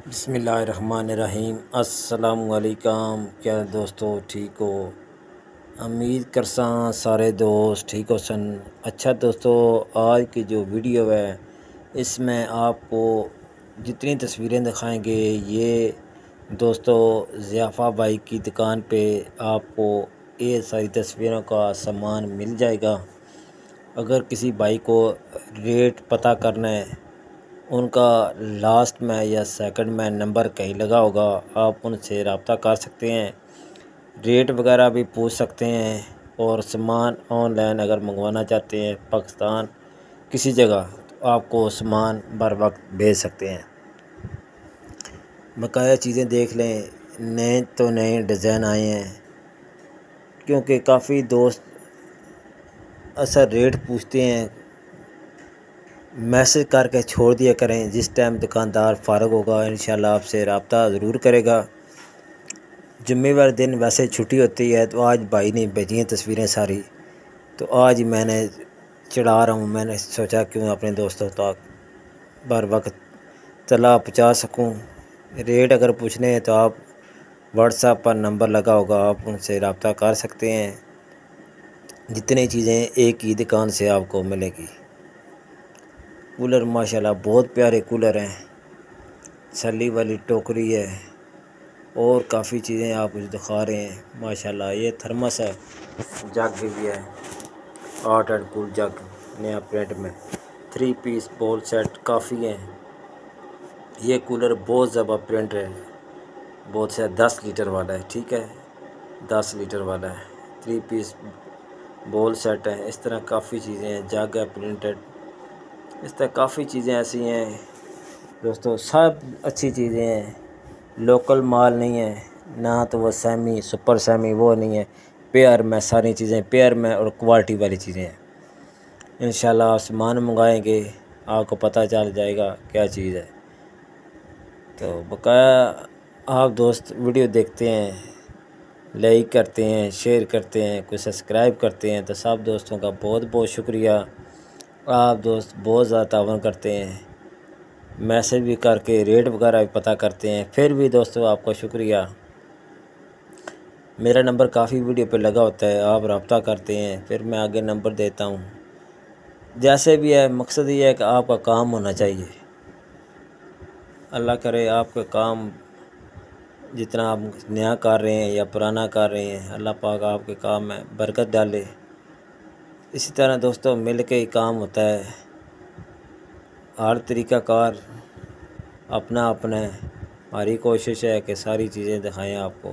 बिस्मिल्लाहिर्रहमानिर्रहीम। अस्सलामुअलैकुम। क्या दोस्तों ठीक हो? उम्मीद करसा सारे दोस्त ठीक हो सन। अच्छा दोस्तों, आज की जो वीडियो है इसमें आपको जितनी तस्वीरें दिखाएंगे ये दोस्तों ज़ियाफ़ा भाई की दुकान पे आपको ये सारी तस्वीरों का सामान मिल जाएगा। अगर किसी भाई को रेट पता करना है, उनका लास्ट में या सेकंड में नंबर कहीं लगा होगा, आप उनसे रब्ता कर सकते हैं, रेट वगैरह भी पूछ सकते हैं। और सामान ऑनलाइन अगर मंगवाना चाहते हैं पाकिस्तान किसी जगह, तो आपको सामान बर वक्त भेज सकते हैं। बकाया चीज़ें देख लें, नए तो नए डिज़ाइन आए हैं, क्योंकि काफ़ी दोस्त अक्सर रेट पूछते हैं। मैसेज करके छोड़ दिया करें, जिस टाइम दुकानदार फ़ारग होगा इंशाल्लाह आपसे रब्ता ज़रूर करेगा। जुम्मेवार दिन वैसे छुट्टी होती है, तो आज भाई ने भेजी हैं तस्वीरें सारी, तो आज मैंने चढ़ा रहा हूँ। मैंने सोचा क्यों अपने दोस्तों तक बर वक्त तला पहुँचा सकूँ। रेट अगर पूछने हैं तो आप व्हाट्सएप पर नंबर लगा होगा, आप उनसे रब्ता कर सकते हैं। जितनी चीज़ें एक ही दुकान से आपको मिलेगी। कूलर माशाल्लाह बहुत प्यारे कूलर हैं, छल्ली वाली टोकरी है और काफ़ी चीज़ें आप कुछ दिखा रहे हैं माशाल्लाह। ये थर्मस है, जग भी है, हॉट एंड कूल जग नया प्रिंट में, 3 पीस बोल सेट काफ़ी हैं। ये कूलर बहुत ज़बरदस्त प्रिंट है, बहुत से 10 लीटर वाला है, ठीक है, 10 लीटर वाला है, 3 पीस बोल सेट है। इस तरह काफ़ी चीज़ें हैं, जग है प्रिंटेड, इस तरह काफ़ी चीज़ें ऐसी हैं दोस्तों, सब अच्छी चीज़ें हैं। लोकल माल नहीं है ना, तो वो सेमी सुपर सेमी वो नहीं है, पेयर में सारी चीज़ें पेयर में और क्वालिटी वाली चीज़ें हैं। इंशाल्लाह आप सामान मंगाएंगे आपको पता चल जाएगा क्या चीज़ है। तो बकाया आप दोस्त वीडियो देखते हैं, लाइक करते हैं, शेयर करते हैं, कुछ सब्सक्राइब करते हैं, तो सब दोस्तों का बहुत बहुत शुक्रिया। आप दोस्त बहुत ज़्यादा तावन करते हैं, मैसेज भी करके रेट वगैरह भी पता करते हैं, फिर भी दोस्तों आपका शुक्रिया। मेरा नंबर काफ़ी वीडियो पे लगा होता है, आप रब्ता करते हैं, फिर मैं आगे नंबर देता हूँ। जैसे भी है, मकसद ये है कि आपका काम होना चाहिए। अल्लाह करे आपका काम जितना आप नया कर रहे हैं या पुराना कर रहे हैं, अल्लाह पाक आपके काम में बरकत डाले। इसी तरह दोस्तों मिल के ही काम होता है, हर तरीका कार अपना अपना है। हमारी कोशिश है कि सारी चीज़ें दिखाएं आपको।